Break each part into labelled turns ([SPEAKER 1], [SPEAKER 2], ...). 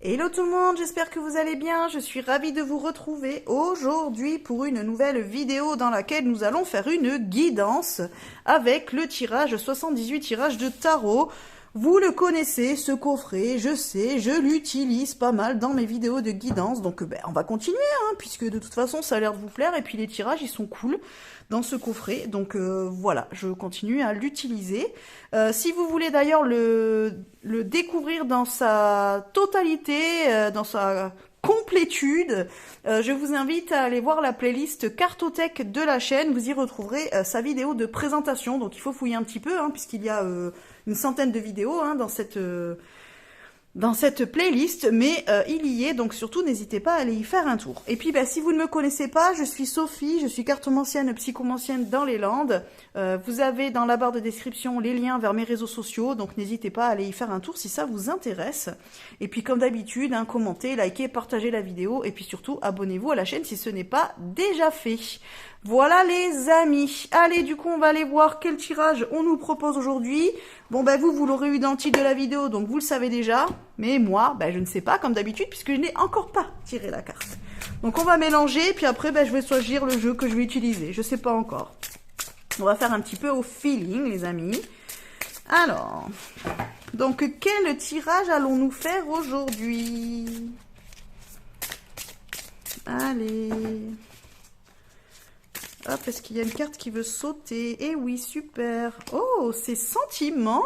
[SPEAKER 1] Hello tout le monde, j'espère que vous allez bien. Je suis ravie de vous retrouver aujourd'hui pour une nouvelle vidéo dans laquelle nous allons faire une guidance avec le tirage 78 tirages de tarot. Vous le connaissez, ce coffret, je sais, je l'utilise pas mal dans mes vidéos de guidance, donc on va continuer, puisque de toute façon ça a l'air de vous plaire, et puis les tirages ils sont cool dans ce coffret, donc voilà, je continue à l'utiliser. Si vous voulez d'ailleurs le découvrir dans sa totalité, dans sa complétude, je vous invite à aller voir la playlist Cartothèque de la chaîne, vous y retrouverez sa vidéo de présentation, donc il faut fouiller un petit peu, puisqu'il y a une centaine de vidéos dans cette playlist, mais il y est, donc surtout n'hésitez pas à aller y faire un tour. Et puis si vous ne me connaissez pas, je suis Sophie, je suis cartomancienne, psychomancienne dans les Landes. Vous avez dans la barre de description les liens vers mes réseaux sociaux, donc n'hésitez pas à aller y faire un tour si ça vous intéresse. Et puis comme d'habitude, commentez, likez, partagez la vidéo, et puis surtout abonnez-vous à la chaîne si ce n'est pas déjà fait. Voilà les amis, allez du coup on va aller voir quel tirage on nous propose aujourd'hui. Bon vous l'aurez eu dans le titre de la vidéo, donc vous le savez déjà, mais moi je ne sais pas comme d'habitude puisque je n'ai encore pas tiré la carte. Donc on va mélanger, puis après je vais choisir le jeu que je vais utiliser, je sais pas encore. On va faire un petit peu au feeling les amis. Alors, donc quel tirage allons-nous faire aujourd'hui? Allez... Hop, est-ce qu'il y a une carte qui veut sauter? Eh oui, super. Oh, c'est sentiment.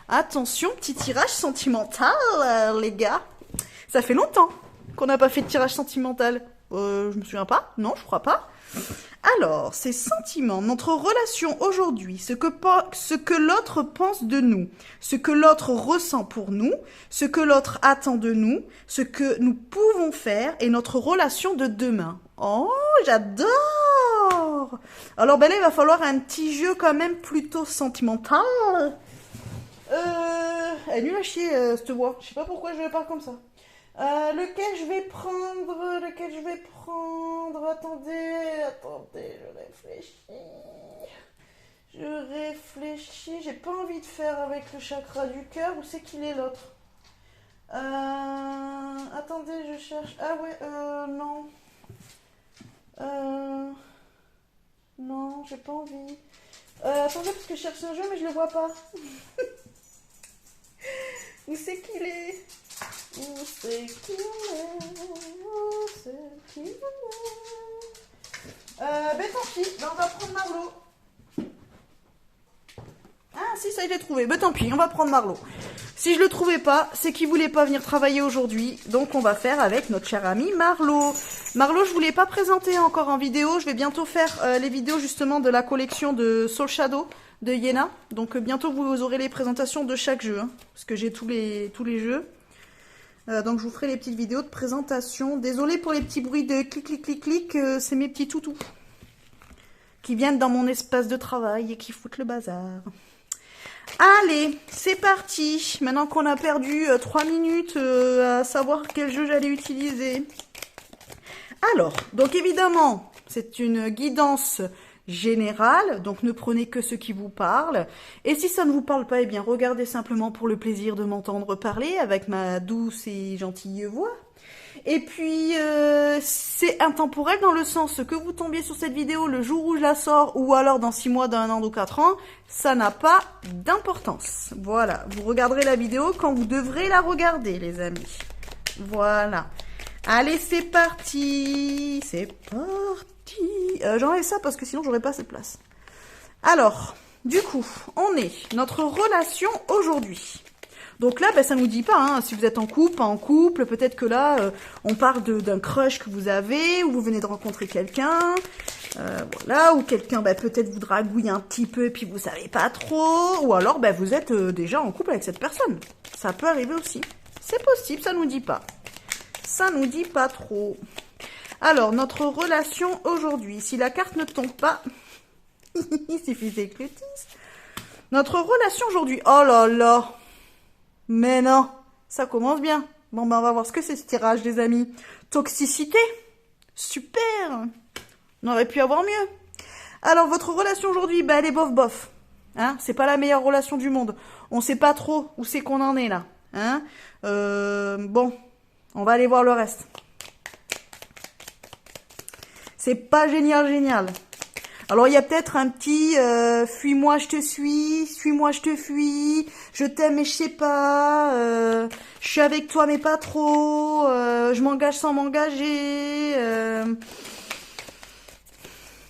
[SPEAKER 1] Attention, petit tirage sentimental, les gars. Ça fait longtemps qu'on n'a pas fait de tirage sentimental. Je me souviens pas. Non, je crois pas. Alors, c'est sentiment. Notre relation aujourd'hui, ce que l'autre pense de nous, ce que l'autre ressent pour nous, ce que l'autre attend de nous, ce que nous pouvons faire et notre relation de demain. Oh, j'adore! Alors là, il va falloir un petit jeu quand même plutôt sentimental. Elle est nulle à chier, cette voix. Je sais pas pourquoi je parle comme ça. Lequel je vais prendre? Attendez, je réfléchis. J'ai pas envie de faire avec le chakra du cœur. Où c'est qu'il est l'autre? Attendez, je cherche. Ah ouais, non. Non, j'ai pas envie. Attendez, parce que je cherche un jeu, mais je le vois pas. Où c'est qu'il est? Tant pis, on va prendre Marlo. Ah si, ça y est, je l'ai trouvé. Tant pis, on va prendre Marlo. Si je le trouvais pas, c'est qu'il voulait pas venir travailler aujourd'hui. Donc on va faire avec notre cher ami Marlo. Marlo, je vous l'ai pas présenté encore en vidéo. Je vais bientôt faire les vidéos justement de la collection de Soul Shadow de Yéna. Donc bientôt vous aurez les présentations de chaque jeu. Parce que j'ai tous les jeux. Donc je vous ferai les petites vidéos de présentation. Désolée pour les petits bruits de clic clic clic clic. C'est mes petits toutous. Qui viennent dans mon espace de travail et qui foutent le bazar. Allez, c'est parti. Maintenant qu'on a perdu 3 minutes à savoir quel jeu j'allais utiliser. Alors, donc évidemment, c'est une guidance générale, donc ne prenez que ce qui vous parle. Et si ça ne vous parle pas, regardez simplement pour le plaisir de m'entendre parler avec ma douce et gentille voix. Et puis, c'est intemporel dans le sens que vous tombiez sur cette vidéo le jour où je la sors, ou alors dans 6 mois, dans 1 an ou 4 ans, ça n'a pas d'importance. Voilà, vous regarderez la vidéo quand vous devrez la regarder, les amis. Voilà. Allez, c'est parti. J'enlève ça parce que sinon, j'aurais pas assez de place. Alors, du coup, on est notre relation aujourd'hui. Donc là, ça nous dit pas, si vous êtes en couple, pas en couple, peut-être que là, on parle d'un crush que vous avez, ou vous venez de rencontrer quelqu'un, voilà, ou quelqu'un peut-être vous dragouille un petit peu et puis vous savez pas trop, ou alors vous êtes déjà en couple avec cette personne. Ça peut arriver aussi. C'est possible, ça nous dit pas. Ça nous dit pas trop. Alors, notre relation aujourd'hui, si la carte ne tombe pas, il suffisait que le dise. Notre relation aujourd'hui, oh là là. Mais non, ça commence bien. Bon, on va voir ce que c'est ce tirage, les amis. Toxicité. Super. On aurait pu avoir mieux. Alors, votre relation aujourd'hui, elle est bof-bof. C'est pas la meilleure relation du monde. On sait pas trop où c'est qu'on en est, là. Hein. Bon, on va aller voir le reste. C'est pas génial, génial. Alors, il y a peut-être un petit fuis-moi, je te suis-moi, je te fuis, je t'aime mais je sais pas, je suis avec toi mais pas trop, je m'engage sans m'engager.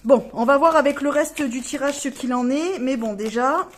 [SPEAKER 1] Bon, on va voir avec le reste du tirage ce qu'il en est, mais bon, déjà...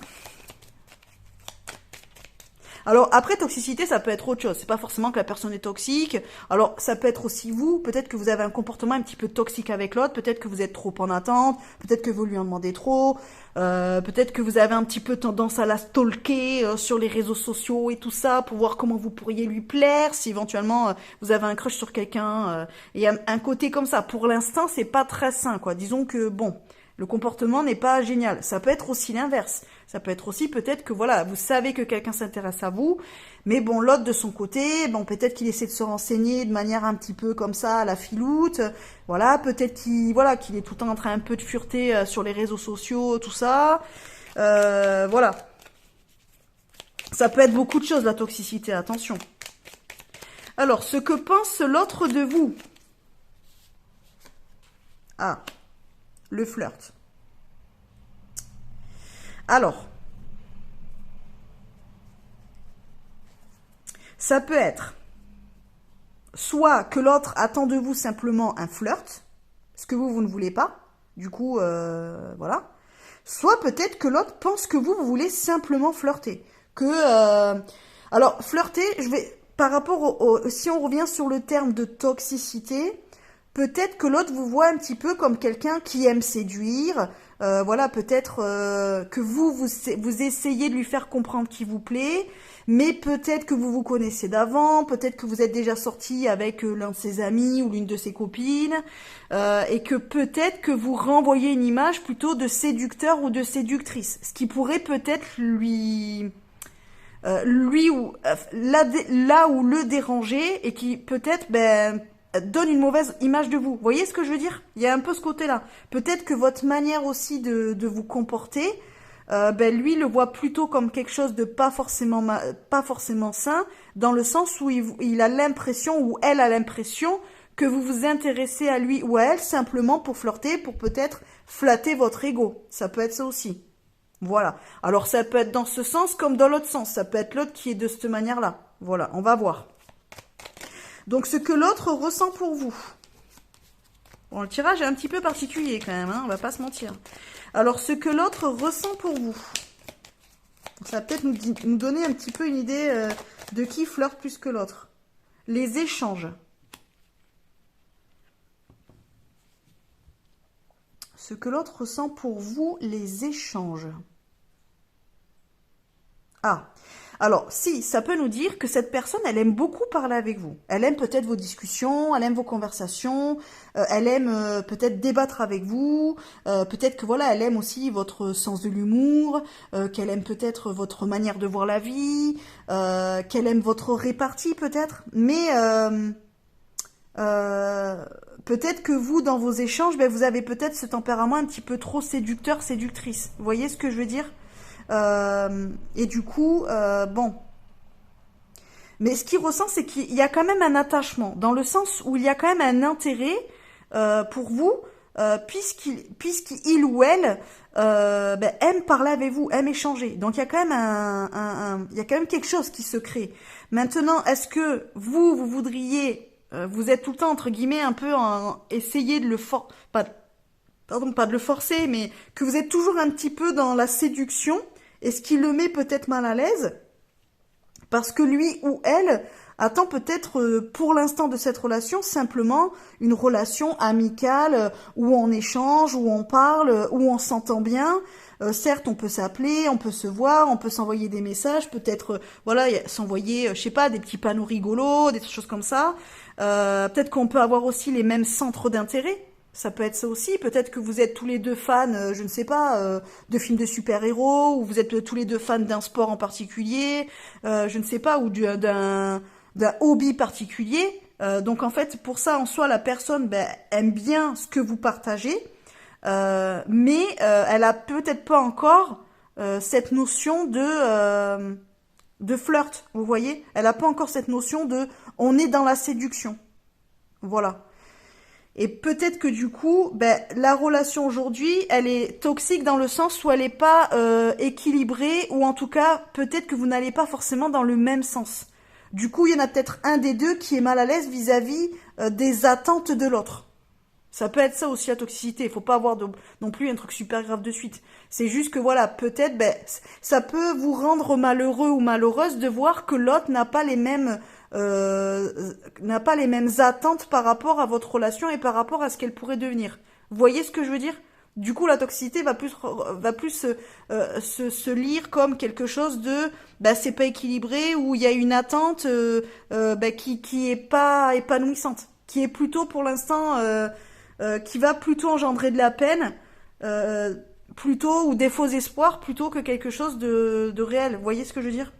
[SPEAKER 1] Alors, après, toxicité, ça peut être autre chose. C'est pas forcément que la personne est toxique. Alors, ça peut être aussi vous. Peut-être que vous avez un comportement un petit peu toxique avec l'autre. Peut-être que vous êtes trop en attente. Peut-être que vous lui en demandez trop. Peut-être que vous avez un petit peu tendance à la stalker sur les réseaux sociaux et tout ça pour voir comment vous pourriez lui plaire. Si éventuellement vous avez un crush sur quelqu'un. Et un côté comme ça. Pour l'instant, c'est pas très sain, quoi. Disons que, bon... Le comportement n'est pas génial. Ça peut être aussi l'inverse. Ça peut être aussi peut-être que voilà, vous savez que quelqu'un s'intéresse à vous, mais bon, l'autre de son côté, bon, peut-être qu'il essaie de se renseigner de manière un petit peu comme ça, à la filoute. Voilà, peut-être qu'il est tout le temps en train un peu de fureter sur les réseaux sociaux, tout ça. Voilà. Ça peut être beaucoup de choses, la toxicité, attention. Alors, ce que pense l'autre de vous. Ah. Le flirt. Alors, ça peut être soit que l'autre attend de vous simplement un flirt, ce que vous ne voulez pas, du coup, voilà. Soit peut-être que l'autre pense que vous voulez simplement flirter. Alors, flirter, par rapport si on revient sur le terme de toxicité, peut-être que l'autre vous voit un petit peu comme quelqu'un qui aime séduire. Voilà, peut-être que vous essayez de lui faire comprendre qu'il vous plaît, mais peut-être que vous vous connaissez d'avant, peut-être que vous êtes déjà sorti avec l'un de ses amis ou l'une de ses copines, et que peut-être que vous renvoyez une image plutôt de séducteur ou de séductrice, ce qui pourrait peut-être là où le déranger et qui peut-être donne une mauvaise image de vous. Vous voyez ce que je veux dire? Il y a un peu ce côté-là. Peut-être que votre manière aussi de vous comporter, lui le voit plutôt comme quelque chose de pas forcément sain, dans le sens où il a l'impression, ou elle a l'impression, que vous vous intéressez à lui ou à elle simplement pour flirter, pour peut-être flatter votre ego. Ça peut être ça aussi. Voilà. Alors ça peut être dans ce sens comme dans l'autre sens. Ça peut être l'autre qui est de cette manière-là. Voilà, on va voir. Donc, ce que l'autre ressent pour vous. Bon, le tirage est un petit peu particulier quand même, hein, on va pas se mentir. Alors, ce que l'autre ressent pour vous. Ça va peut-être nous donner un petit peu une idée de qui flirte plus que l'autre. Les échanges. Ce que l'autre ressent pour vous, les échanges. Ah, alors si, ça peut nous dire que cette personne, elle aime beaucoup parler avec vous. Elle aime peut-être vos discussions, elle aime vos conversations, elle aime peut-être débattre avec vous, peut-être que voilà, elle aime aussi votre sens de l'humour, qu'elle aime peut-être votre manière de voir la vie, qu'elle aime votre répartie peut-être, mais peut-être que vous, dans vos échanges, vous avez peut-être ce tempérament un petit peu trop séducteur, séductrice. Vous voyez ce que je veux dire ? Et du coup, bon. Mais ce qu'il ressent, c'est qu'il y a quand même un attachement, dans le sens où il y a quand même un intérêt pour vous, puisqu'il ou elle aime parler avec vous, aime échanger. Donc il y a quand même il y a quand même quelque chose qui se crée. Maintenant, est-ce que vous voudriez, vous êtes tout le temps entre guillemets un peu essayer de le pas de le forcer, mais que vous êtes toujours un petit peu dans la séduction, et ce qui le met peut-être mal à l'aise, parce que lui ou elle attend peut-être pour l'instant de cette relation simplement une relation amicale où on échange, où on parle, où on s'entend bien. Certes, on peut s'appeler, on peut se voir, on peut s'envoyer des messages, peut-être voilà, s'envoyer, je sais pas, des petits panneaux rigolos, des choses comme ça. Peut-être qu'on peut avoir aussi les mêmes centres d'intérêt. Ça peut être ça aussi. Peut-être que vous êtes tous les deux fans, je ne sais pas, de films de super-héros, ou vous êtes tous les deux fans d'un sport en particulier, je ne sais pas, ou d'un hobby particulier. Donc en fait, pour ça, en soi, la personne aime bien ce que vous partagez, mais elle a peut-être pas encore cette notion de flirt, vous voyez. Elle n'a pas encore cette notion de on est dans la séduction. Voilà. Et peut-être que du coup, ben, la relation aujourd'hui, elle est toxique dans le sens où elle n'est pas équilibrée, ou en tout cas, peut-être que vous n'allez pas forcément dans le même sens. Du coup, il y en a peut-être un des deux qui est mal à l'aise vis-à-vis des attentes de l'autre. Ça peut être ça aussi la toxicité. Il faut pas avoir non plus un truc super grave de suite. C'est juste que voilà, peut-être, ben, ça peut vous rendre malheureux ou malheureuse de voir que l'autre n'a pas les mêmes attentes par rapport à votre relation et par rapport à ce qu'elle pourrait devenir. Vous voyez ce que je veux dire? Du coup, la toxicité va plus se lire comme quelque chose de bah c'est pas équilibré, où il y a une attente bah, qui est pas épanouissante, qui est plutôt pour l'instant qui va plutôt engendrer de la peine, plutôt, ou des faux espoirs, plutôt que quelque chose de réel. Vous voyez ce que je veux dire?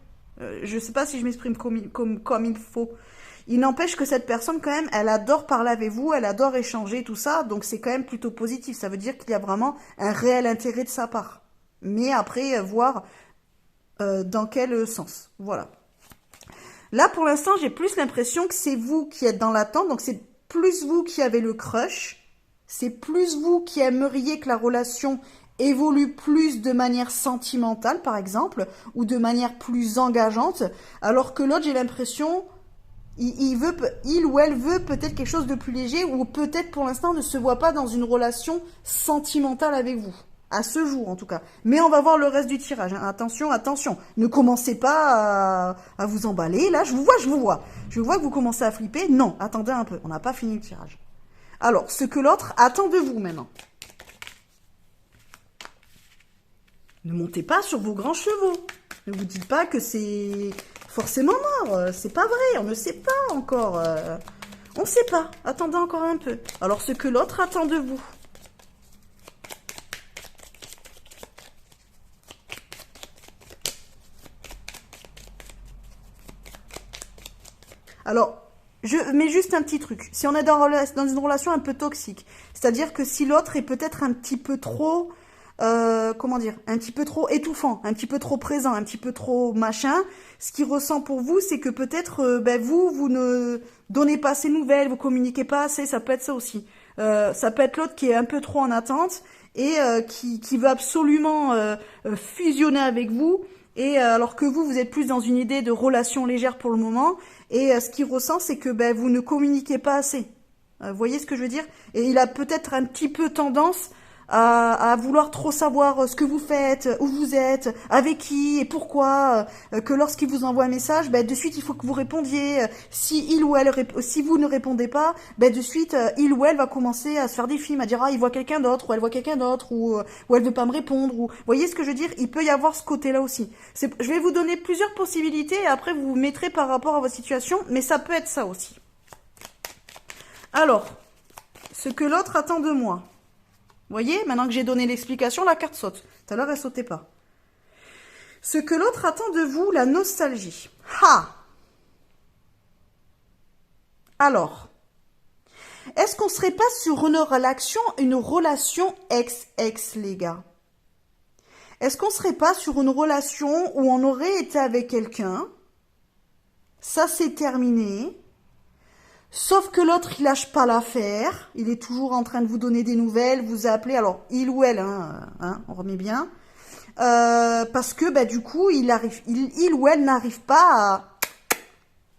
[SPEAKER 1] Je sais pas si je m'exprime comme il faut. Il n'empêche que cette personne, quand même, elle adore parler avec vous, elle adore échanger, tout ça, donc c'est quand même plutôt positif. Ça veut dire qu'il y a vraiment un réel intérêt de sa part. Mais après, voir dans quel sens. Voilà. Là, pour l'instant, j'ai plus l'impression que c'est vous qui êtes dans l'attente, donc c'est plus vous qui avez le crush, c'est plus vous qui aimeriez que la relation évolue plus de manière sentimentale, par exemple, ou de manière plus engageante, alors que l'autre, j'ai l'impression, il ou elle veut peut-être quelque chose de plus léger, ou peut-être pour l'instant ne se voit pas dans une relation sentimentale avec vous. À ce jour, en tout cas. Mais on va voir le reste du tirage. Hein. Attention, attention. Ne commencez pas à vous emballer. Là, je vous vois. Je vois que vous commencez à flipper. Non, attendez un peu. On n'a pas fini le tirage. Alors, ce que l'autre attend de vous maintenant. Ne montez pas sur vos grands chevaux. Ne vous dites pas que c'est forcément mort. C'est pas vrai. On ne sait pas encore. On ne sait pas. Attendez encore un peu. Alors, ce que l'autre attend de vous. Alors, je mets juste un petit truc. Si on est dans une relation un peu toxique, c'est-à-dire que si l'autre est peut-être un petit peu trop, comment dire, un petit peu trop étouffant, un petit peu trop présent, un petit peu trop machin, ce qu'il ressent pour vous, c'est que peut-être, ben vous ne donnez pas assez de nouvelles, vous communiquez pas assez, ça peut être ça aussi. Ça peut être l'autre qui est un peu trop en attente et qui veut absolument fusionner avec vous. Et alors que vous êtes plus dans une idée de relation légère pour le moment, et ce qu'il ressent, c'est que ben, vous ne communiquez pas assez. Vous voyez ce que je veux dire? Et il a peut-être un petit peu tendance à vouloir trop savoir ce que vous faites, où vous êtes, avec qui et pourquoi, que lorsqu'il vous envoie un message, ben, de suite il faut que vous répondiez. Si vous ne répondez pas, ben, de suite il ou elle va commencer à se faire des films, à dire ah il voit quelqu'un d'autre, ou elle voit quelqu'un d'autre, ou elle veut pas me répondre, ou vous voyez ce que je veux dire? Il peut y avoir ce côté-là aussi. Je vais vous donner plusieurs possibilités et après vous vous mettrez par rapport à votre situation, mais ça peut être ça aussi. Alors, ce que l'autre attend de moi. Vous voyez, maintenant que j'ai donné l'explication, la carte saute. Tout à l'heure, elle sautait pas. Ce que l'autre attend de vous, la nostalgie. Ha! Alors, est-ce qu'on serait pas sur une relation ex-ex, les gars? Est-ce qu'on serait pas sur une relation où on aurait été avec quelqu'un, ça s'est terminé, sauf que l'autre, il lâche pas l'affaire, il est toujours en train de vous donner des nouvelles, vous appelez, alors il ou elle, on remet bien, parce que bah, du coup, il ou elle n'arrive pas à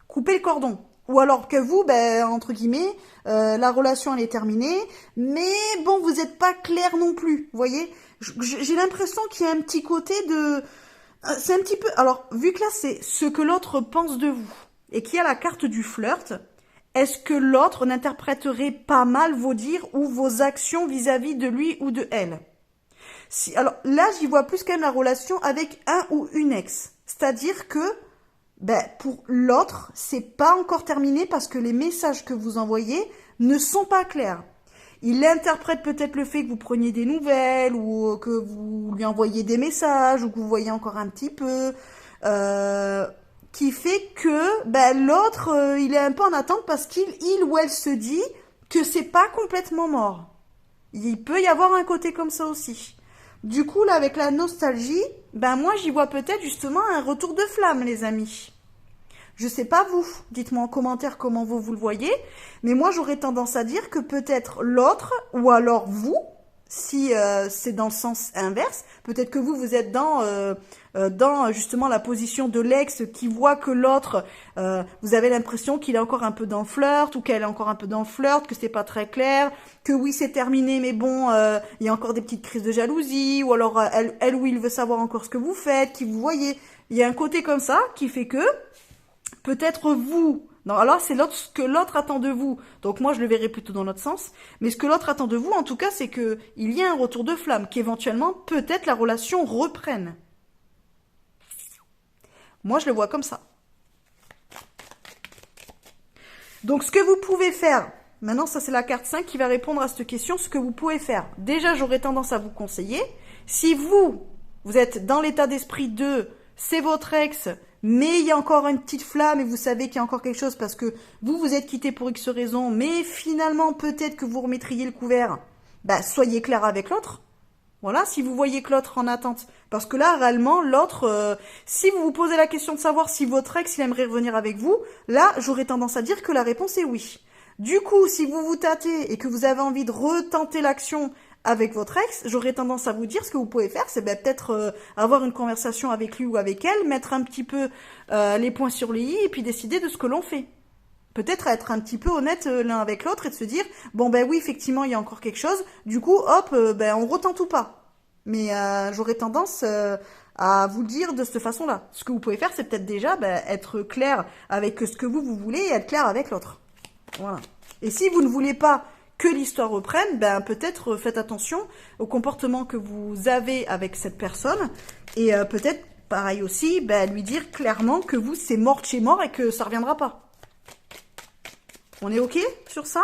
[SPEAKER 1] couper le cordon. Ou alors que vous, ben, entre guillemets, la relation elle est terminée, mais bon, vous n'êtes pas clair non plus, vous voyez. J'ai l'impression qu'il y a un petit côté de... C'est un petit peu... Alors, vu que là, c'est ce que l'autre pense de vous, et qu'il y a la carte du flirt, est-ce que l'autre n'interpréterait pas mal vos dires ou vos actions vis-à-vis de lui ou de elle? Alors là, j'y vois plus quand même la relation avec un ou une ex. C'est-à-dire que ben, pour l'autre, c'est pas encore terminé parce que les messages que vous envoyez ne sont pas clairs. Il interprète peut-être le fait que vous preniez des nouvelles ou que vous lui envoyez des messages ou que vous voyez encore un petit peu... qui fait que ben, l'autre, il est un peu en attente parce qu'il ou elle se dit que c'est pas complètement mort. Il peut y avoir un côté comme ça aussi. Du coup, là, avec la nostalgie, ben moi, j'y vois peut-être justement un retour de flamme, les amis. Je sais pas vous, dites-moi en commentaire comment vous le voyez, mais moi, j'aurais tendance à dire que peut-être l'autre, ou alors vous, si c'est dans le sens inverse, peut-être que vous êtes dans justement la position de l'ex qui voit que l'autre, vous avez l'impression qu'il est encore un peu dans le flirt ou qu'elle est encore un peu dans le flirt, que c'est pas très clair, que oui c'est terminé mais bon, il y a encore des petites crises de jalousie, ou alors elle ou il veut savoir encore ce que vous faites, qui vous voyez. Il y a un côté comme ça qui fait que peut-être vous, non, alors c'est ce que l'autre attend de vous. Donc moi je le verrai plutôt dans l'autre sens. Mais ce que l'autre attend de vous, en tout cas, c'est que il y a un retour de flamme, qu'éventuellement peut-être la relation reprenne. Moi je le vois comme ça. Donc ce que vous pouvez faire, maintenant ça c'est la carte 5 qui va répondre à cette question, ce que vous pouvez faire. Déjà j'aurais tendance à vous conseiller, si vous êtes dans l'état d'esprit de c'est votre ex, mais il y a encore une petite flamme et vous savez qu'il y a encore quelque chose parce que vous êtes quitté pour X raison, mais finalement peut-être que vous remettriez le couvert, bah soyez clair avec l'autre. Voilà, si vous voyez que l'autre en attente. Parce que là, réellement, l'autre, si vous vous posez la question de savoir si votre ex, il aimerait revenir avec vous, là, j'aurais tendance à dire que la réponse est oui. Du coup, si vous vous tâtez et que vous avez envie de retenter l'action avec votre ex, j'aurais tendance à vous dire ce que vous pouvez faire, c'est peut-être avoir une conversation avec lui ou avec elle, mettre un petit peu les points sur les i et puis décider de ce que l'on fait. Peut-être être un petit peu honnête l'un avec l'autre et de se dire, bon ben oui, effectivement, il y a encore quelque chose, du coup, hop, ben on retente ou pas. Mais j'aurais tendance à vous le dire de cette façon-là. Ce que vous pouvez faire, c'est peut-être déjà être clair avec ce que vous voulez et être clair avec l'autre. Voilà. Et si vous ne voulez pas que l'histoire reprenne, ben peut-être faites attention au comportement que vous avez avec cette personne et peut-être, pareil aussi, lui dire clairement que vous, c'est mort de chez mort et que ça reviendra pas. On est OK sur ça?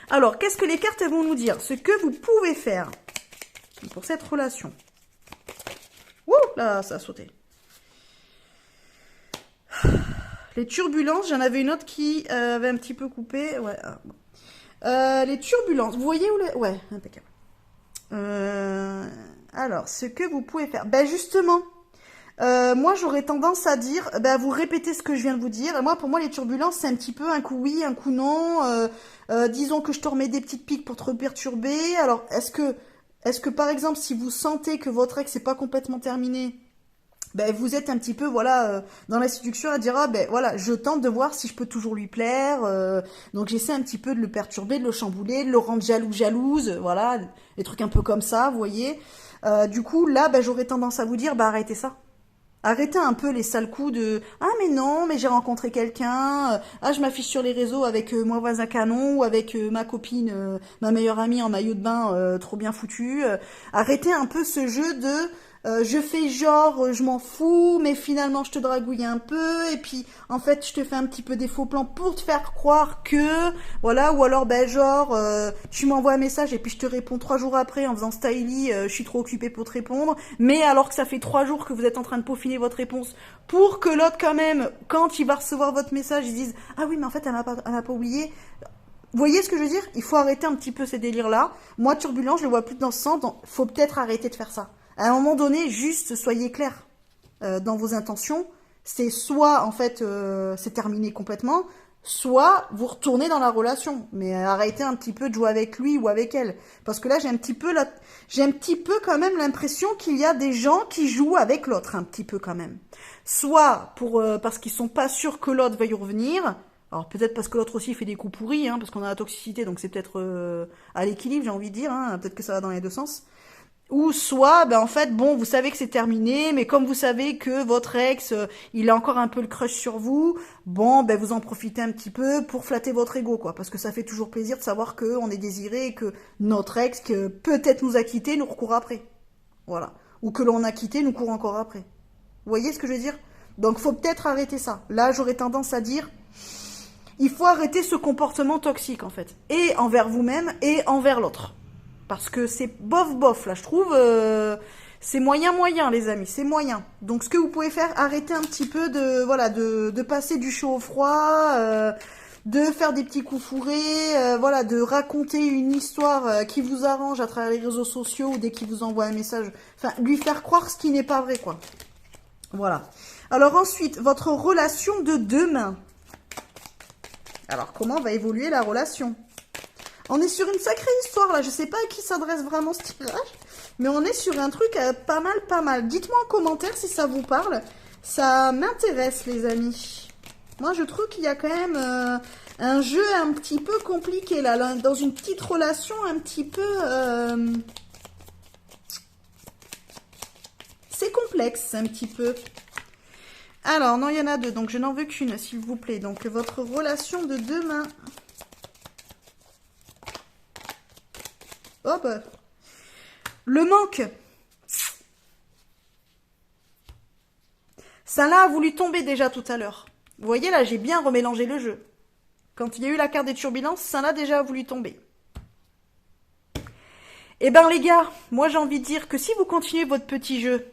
[SPEAKER 1] Alors, qu'est-ce que les cartes vont nous dire? Ce que vous pouvez faire pour cette relation. Ouh, là, ça a sauté. Les turbulences, j'en avais une autre qui avait un petit peu coupé. Ouais. Les turbulences, vous voyez où les... Ouais, impeccable. Alors, ce que vous pouvez faire. Ben justement, moi j'aurais tendance à dire, vous répétez ce que je viens de vous dire. Moi, pour moi, les turbulences, c'est un petit peu un coup oui, un coup non. Disons que je te remets des petites piques pour te perturber. Alors, est-ce que par exemple, si vous sentez que votre ex n'est pas complètement terminé, vous êtes un petit peu dans la séduction à dire voilà, je tente de voir si je peux toujours lui plaire, donc j'essaie un petit peu de le perturber, de le chambouler, de le rendre jalouse, voilà, des trucs un peu comme ça, vous voyez. Du coup là j'aurais tendance à vous dire arrêtez ça. Arrêtez un peu les sales coups de « Ah mais non, mais j'ai rencontré quelqu'un, ah je m'affiche sur les réseaux avec mon voisin canon ou avec ma copine, ma meilleure amie en maillot de bain trop bien foutu. Arrêtez un peu ce jeu de je fais genre je m'en fous, mais finalement je te dragouille un peu et puis en fait je te fais un petit peu des faux plans pour te faire croire que voilà, ou alors tu m'envoies un message et puis je te réponds 3 jours après en faisant styly, je suis trop occupée pour te répondre, mais alors que ça fait 3 jours que vous êtes en train de peaufiner votre réponse pour que l'autre quand même, quand il va recevoir votre message, il dise ah oui mais en fait elle m'a pas oublié. Vous voyez ce que je veux dire? Il faut arrêter un petit peu ces délires-là. Moi, turbulent, je le vois plus dans ce sens, donc faut peut-être arrêter de faire ça. À un moment donné, juste soyez clair dans vos intentions. C'est soit, en fait, c'est terminé complètement, soit vous retournez dans la relation. Mais arrêtez un petit peu de jouer avec lui ou avec elle. Parce que là, j'ai un petit peu quand même l'impression qu'il y a des gens qui jouent avec l'autre, un petit peu quand même. Soit parce qu'ils sont pas sûrs que l'autre veuille revenir. Alors peut-être parce que l'autre aussi fait des coups pourris, parce qu'on a la toxicité, donc c'est peut-être à l'équilibre, j'ai envie de dire, peut-être que ça va dans les deux sens. Ou soit, en fait, bon, vous savez que c'est terminé, mais comme vous savez que votre ex, il a encore un peu le crush sur vous, bon, vous en profitez un petit peu pour flatter votre ego, quoi, parce que ça fait toujours plaisir de savoir qu'on est désiré et que notre ex, que peut-être nous a quitté, nous recourt après. Voilà. Ou que l'on a quitté, nous court encore après. Vous voyez ce que je veux dire? Donc faut peut-être arrêter ça. Là, j'aurais tendance à dire... Il faut arrêter ce comportement toxique, en fait. Et envers vous-même, et envers l'autre. Parce que c'est bof, là, je trouve... c'est moyen, les amis, c'est moyen. Donc, ce que vous pouvez faire, arrêtez un petit peu de passer du chaud au froid, de faire des petits coups fourrés, voilà, de raconter une histoire qui vous arrange à travers les réseaux sociaux ou dès qu'il vous envoie un message. Enfin, lui faire croire ce qui n'est pas vrai, quoi. Voilà. Alors ensuite, votre relation de demain. Alors, comment va évoluer la relation? On est sur une sacrée histoire, là. Je sais pas à qui s'adresse vraiment ce tirage, mais on est sur un truc pas mal, pas mal. Dites-moi en commentaire si ça vous parle. Ça m'intéresse, les amis. Moi, je trouve qu'il y a quand même un jeu un petit peu compliqué, là, dans une petite relation un petit peu... C'est complexe, un petit peu. Alors, non, il y en a deux, donc je n'en veux qu'une, s'il vous plaît. Donc, votre relation de demain. Hop. Le manque. Ça là a voulu tomber déjà tout à l'heure. Vous voyez, là, j'ai bien remélangé le jeu. Quand il y a eu la carte des turbulences, ça là déjà a voulu tomber. Eh ben, les gars, moi, j'ai envie de dire que si vous continuez votre petit jeu...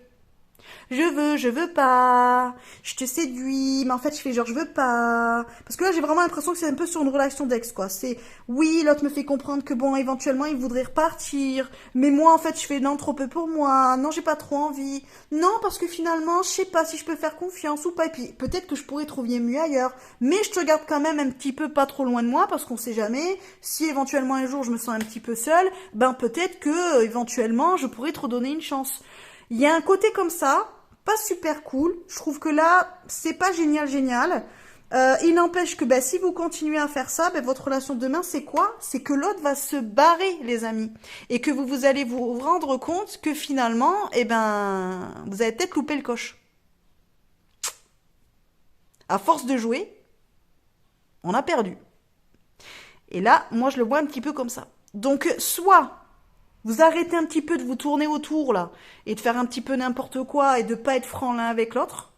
[SPEAKER 1] je veux pas, je te séduis, mais en fait je fais genre je veux pas. Parce que là j'ai vraiment l'impression que c'est un peu sur une relation d'ex, quoi. C'est, oui, l'autre me fait comprendre que bon, éventuellement il voudrait repartir, mais moi en fait je fais non, trop peu pour moi, non j'ai pas trop envie, non parce que finalement je sais pas si je peux faire confiance ou pas, et puis peut-être que je pourrais trouver mieux ailleurs, mais je te garde quand même un petit peu pas trop loin de moi, parce qu'on sait jamais, si éventuellement un jour je me sens un petit peu seule, ben peut-être que éventuellement je pourrais te redonner une chance. Il y a un côté comme ça, pas super cool. Je trouve que là, c'est pas génial, génial. Il n'empêche que si vous continuez à faire ça, votre relation de demain, c'est quoi? C'est que l'autre va se barrer, les amis. Et que vous allez vous rendre compte que finalement, vous avez peut-être loupé le coche. À force de jouer, on a perdu. Et là, moi, je le vois un petit peu comme ça. Donc, soit... vous arrêtez un petit peu de vous tourner autour, là, et de faire un petit peu n'importe quoi, et de pas être franc l'un avec l'autre.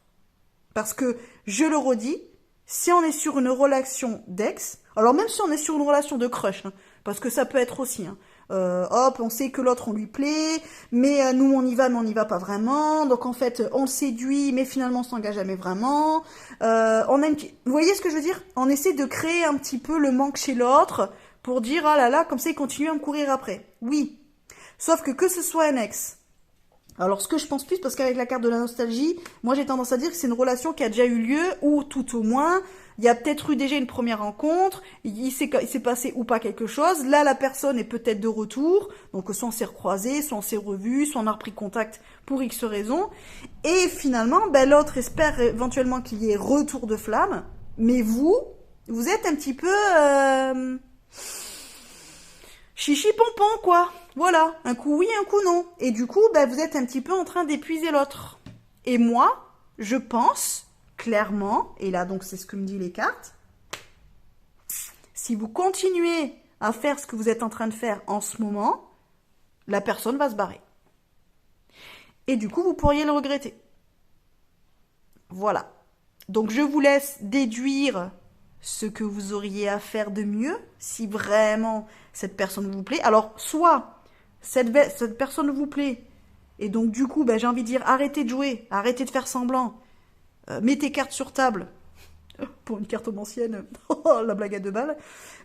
[SPEAKER 1] Parce que, je le redis, si on est sur une relation d'ex, alors même si on est sur une relation de crush, hein, parce que ça peut être aussi, hein, hop, on sait que l'autre, on lui plaît, mais nous, on y va, mais on n'y va pas vraiment, donc en fait, on le séduit, mais finalement, on s'engage jamais vraiment. Vous voyez ce que je veux dire? On essaie de créer un petit peu le manque chez l'autre, pour dire, ah là là, comme ça, il continue à me courir après. Oui. Sauf que ce soit un ex. Alors, ce que je pense plus, parce qu'avec la carte de la nostalgie, moi, j'ai tendance à dire que c'est une relation qui a déjà eu lieu, ou tout au moins, il y a peut-être eu déjà une première rencontre, il s'est passé ou pas quelque chose, là, la personne est peut-être de retour, donc soit on s'est recroisé, soit on s'est revu, soit on a repris contact pour X raisons, et finalement, l'autre espère éventuellement qu'il y ait retour de flamme, mais vous êtes un petit peu... chichi pompon, quoi. Voilà, un coup oui, un coup non. Et du coup, vous êtes un petit peu en train d'épuiser l'autre. Et moi, je pense, clairement, et là donc c'est ce que me disent les cartes, si vous continuez à faire ce que vous êtes en train de faire en ce moment, la personne va se barrer. Et du coup, vous pourriez le regretter. Voilà. Donc je vous laisse déduire ce que vous auriez à faire de mieux, si vraiment cette personne vous plaît. Alors, soit cette personne vous plaît, et donc du coup, j'ai envie de dire, arrêtez de jouer, arrêtez de faire semblant, mettez cartes sur table, pour une carte ancienne, la blague à 2 balles,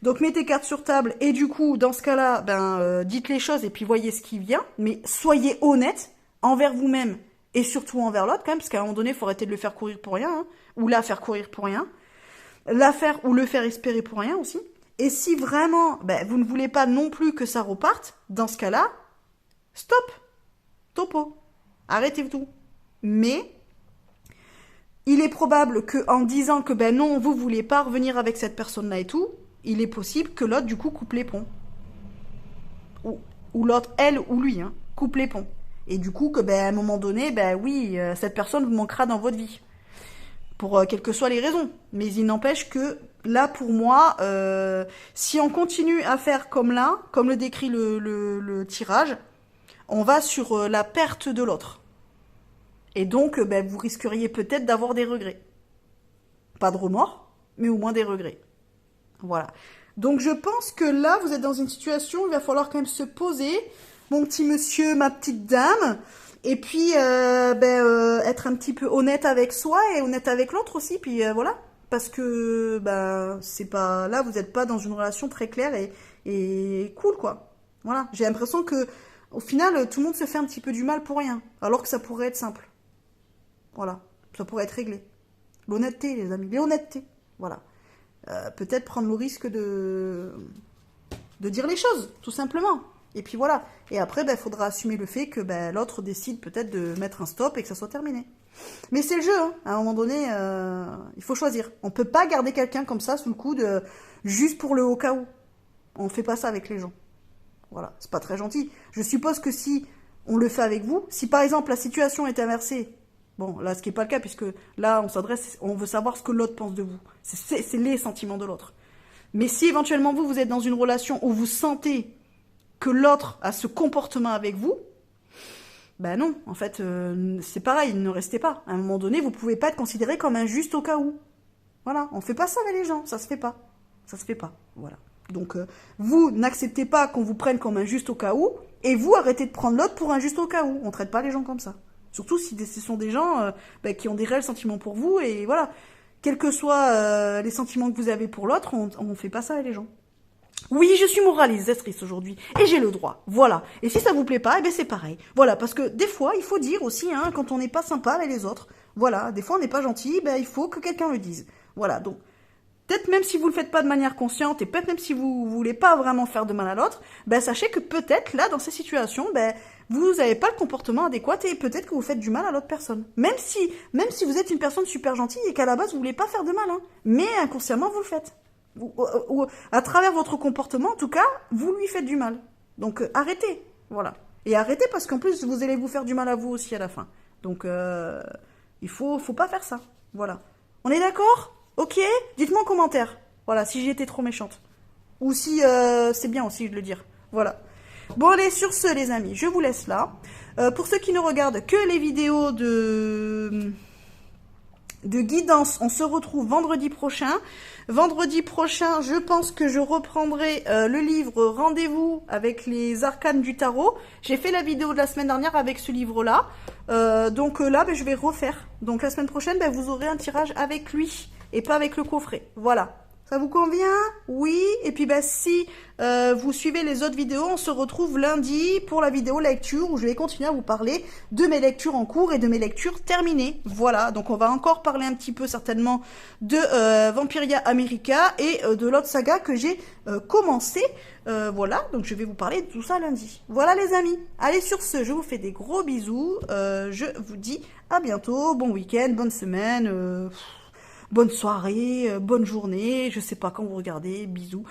[SPEAKER 1] donc mettez cartes sur table, et du coup, dans ce cas-là, dites les choses, et puis voyez ce qui vient, mais soyez honnête envers vous-même, et surtout envers l'autre, quand même, parce qu'à un moment donné, il faut arrêter de le faire courir pour rien, hein, ou la faire courir pour rien, la faire ou le faire espérer pour rien aussi. Et si vraiment, vous ne voulez pas non plus que ça reparte, dans ce cas-là, stop, topo, arrêtez tout. Mais, il est probable qu'en disant que non, vous voulez pas revenir avec cette personne-là et tout, il est possible que l'autre, du coup, coupe les ponts. Ou l'autre, elle ou lui, hein, coupe les ponts. Et du coup, que à un moment donné, oui, cette personne vous manquera dans votre vie. Pour quelles que soient les raisons. Mais il n'empêche que, là, pour moi, si on continue à faire comme là, comme le décrit le tirage, on va sur la perte de l'autre. Et donc, vous risqueriez peut-être d'avoir des regrets. Pas de remords, mais au moins des regrets. Voilà. Donc, je pense que là, vous êtes dans une situation où il va falloir quand même se poser, mon petit monsieur, ma petite dame, et puis être un petit peu honnête avec soi et honnête avec l'autre aussi, puis voilà. parce que ben c'est pas là, vous n'êtes pas dans une relation très claire et cool quoi. Voilà, j'ai l'impression que au final tout le monde se fait un petit peu du mal pour rien, alors que ça pourrait être simple. Voilà, ça pourrait être réglé. L'honnêteté, les amis, l'honnêteté. Voilà. Peut-être prendre le risque de dire les choses, tout simplement. Et puis voilà. Et après, il faudra assumer le fait que l'autre décide peut-être de mettre un stop et que ça soit terminé. Mais c'est le jeu, hein. À un moment donné, il faut choisir. On peut pas garder quelqu'un comme ça sous le coude juste pour le au cas où. On fait pas ça avec les gens. Voilà, c'est pas très gentil. Je suppose que si on le fait avec vous, si par exemple la situation est inversée, bon, là, ce qui n'est pas le cas, puisque là, on veut savoir ce que l'autre pense de vous. C'est les sentiments de l'autre. Mais si éventuellement vous êtes dans une relation où vous sentez que l'autre a ce comportement avec vous, ben non, en fait, c'est pareil, ne restez pas. À un moment donné, vous pouvez pas être considéré comme injuste au cas où. Voilà, on fait pas ça avec les gens, ça se fait pas. Ça se fait pas, voilà. Donc, vous n'acceptez pas qu'on vous prenne comme injuste au cas où, et vous arrêtez de prendre l'autre pour injuste au cas où. On traite pas les gens comme ça. Surtout si ce sont des gens qui ont des réels sentiments pour vous, et voilà. Quels que soient les sentiments que vous avez pour l'autre, on fait pas ça avec les gens. Oui, je suis moralisatrice aujourd'hui, et j'ai le droit, voilà. Et si ça vous plaît pas, c'est pareil. Voilà, parce que des fois, il faut dire aussi, hein, quand on n'est pas sympa avec les autres, voilà, des fois on n'est pas gentil, il faut que quelqu'un le dise. Voilà, donc, peut-être même si vous le faites pas de manière consciente, et peut-être même si vous voulez pas vraiment faire de mal à l'autre, sachez que peut-être, là, dans ces situations, vous n'avez pas le comportement adéquat, et peut-être que vous faites du mal à l'autre personne. Même si vous êtes une personne super gentille, et qu'à la base, vous voulez pas faire de mal, hein, mais inconsciemment, vous le faites. Ou à travers votre comportement, en tout cas, vous lui faites du mal. Donc arrêtez, voilà. Et arrêtez parce qu'en plus, vous allez vous faire du mal à vous aussi à la fin. Donc il faut pas faire ça. Voilà. On est d'accord? Ok? Dites-moi en commentaire. Voilà, si j'ai été trop méchante. Ou si c'est bien aussi de le dire. Voilà. Bon allez, sur ce les amis, je vous laisse là. Pour ceux qui ne regardent que les vidéos de guidance, on se retrouve vendredi prochain. Vendredi prochain, je pense que je reprendrai le livre Rendez-vous avec les arcanes du tarot. J'ai fait la vidéo de la semaine dernière avec ce livre-là. Donc là, je vais refaire. Donc la semaine prochaine, vous aurez un tirage avec lui et pas avec le coffret. Voilà. Ça vous convient? Oui. Et puis si vous suivez les autres vidéos, on se retrouve lundi pour la vidéo lecture où je vais continuer à vous parler de mes lectures en cours et de mes lectures terminées. Voilà, donc on va encore parler un petit peu certainement de Vampiria America et de l'autre saga que j'ai commencé. Voilà, donc je vais vous parler de tout ça lundi. Voilà les amis. Allez, sur ce, je vous fais des gros bisous. Je vous dis à bientôt. Bon week-end, bonne semaine. Bonne soirée, bonne journée, je sais pas quand vous regardez, bisous.